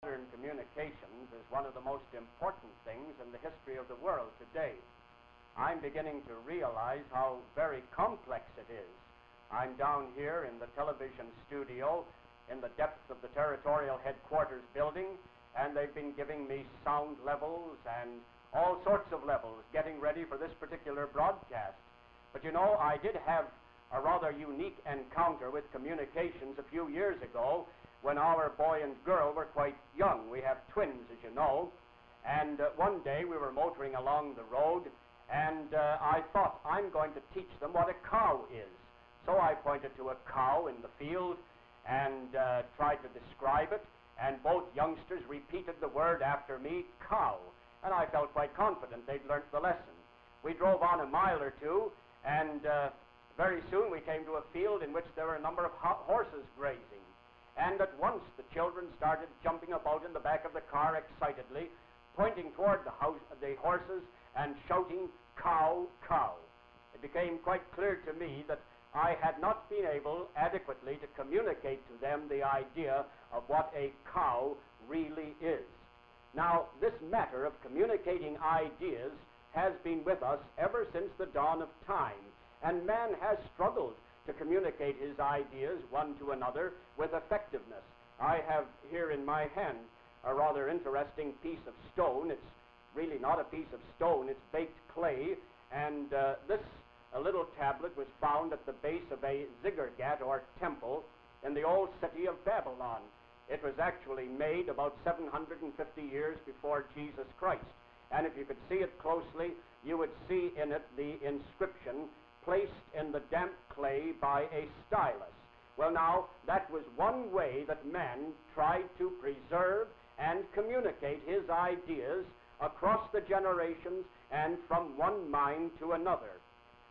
Modern communications is one of the most important things in the history of the world today. I'm beginning to realize how very complex it is. I'm down here in the television studio in the depths of the territorial headquarters building, and they've been giving me sound levels and all sorts of levels, getting ready for this particular broadcast. But you know, I did have a rather unique encounter with communications a few years ago when our boy and girl were quite young. We have twins, as you know, and one day we were motoring along the road, and I thought, I'm going to teach them what a cow is. So I pointed to a cow in the field and tried to describe it, and both youngsters repeated the word after me, cow, and I felt quite confident they'd learnt the lesson. We drove on a mile or two, and very soon we came to a field in which there were a number of horses grazing. And at once the children started jumping about in the back of the car excitedly, pointing toward the horses and shouting, cow, cow. It became quite clear to me that I had not been able adequately to communicate to them the idea of what a cow really is. Now, this matter of communicating ideas has been with us ever since the dawn of time, and man has struggled to communicate his ideas one to another with effectiveness. I have here in my hand a rather interesting piece of stone. It's really not a piece of stone, it's baked clay, and this little tablet was found at the base of a ziggurat or temple in the old city of Babylon. It was actually made about 750 years before Jesus Christ, and if you could see it closely, you would see in it the inscription, placed in the damp clay by a stylus. Well, now, that was one way that man tried to preserve and communicate his ideas across the generations and from one mind to another.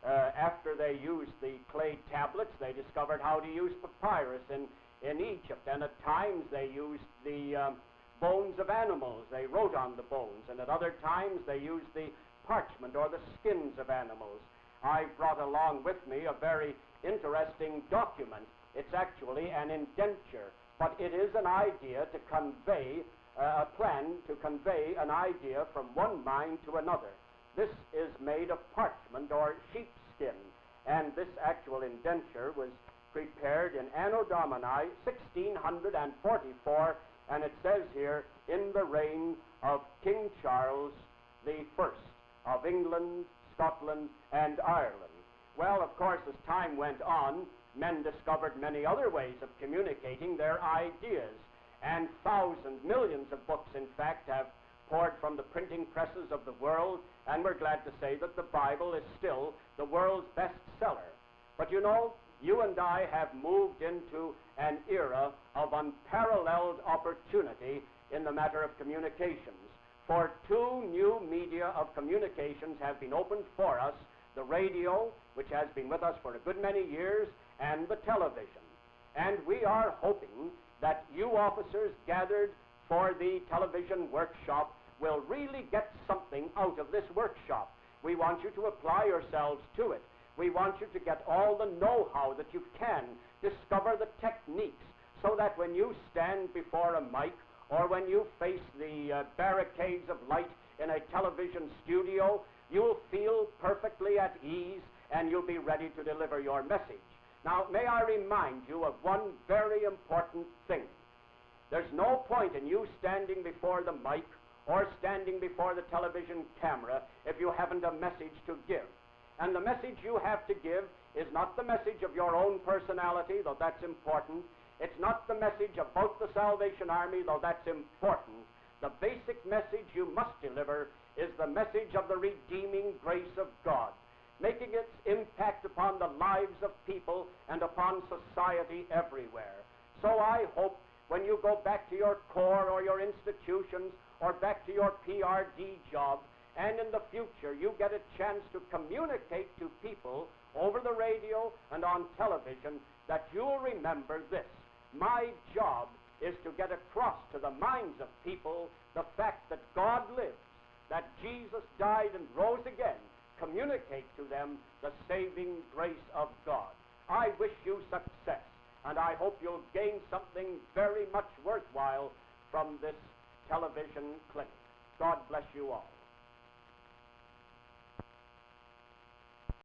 After they used the clay tablets, they discovered how to use papyrus in Egypt, and at times they used the bones of animals. They wrote on the bones, and at other times they used the parchment or the skins of animals. I brought along with me a very interesting document. It's actually an indenture, but it is an idea to convey, a plan to convey an idea from one mind to another. This is made of parchment or sheepskin, and this actual indenture was prepared in Anno Domini 1644, and it says here, in the reign of King Charles the First of England, Scotland, and Ireland. Well, of course, as time went on, men discovered many other ways of communicating their ideas, and thousands, millions of books, in fact, have poured from the printing presses of the world, and we're glad to say that the Bible is still the world's bestseller. But you know, you and I have moved into an era of unparalleled opportunity in the matter of communications. For two new media of communications have been opened for us, the radio, which has been with us for a good many years, and the television. And we are hoping that you officers gathered for the television workshop will really get something out of this workshop. We want you to apply yourselves to it. We want you to get all the know-how that you can, discover the techniques, so that when you stand before a mic or when you face the barricades of light in a television studio, you'll feel perfectly at ease and you'll be ready to deliver your message. Now, may I remind you of one very important thing. There's no point in you standing before the mic or standing before the television camera if you haven't a message to give. And the message you have to give is not the message of your own personality, though that's important. It's not the message about the Salvation Army, though that's important. The basic message you must deliver is the message of the redeeming grace of God, making its impact upon the lives of people and upon society everywhere. So I hope when you go back to your corps or your institutions or back to your PRD job, and in the future you get a chance to communicate to people over the radio and on television, that you'll remember this. My job is to get across to the minds of people the fact that God lives, that Jesus died and rose again. Communicate to them the saving grace of God. I wish you success, and I hope you'll gain something very much worthwhile from this television clinic. God bless you all.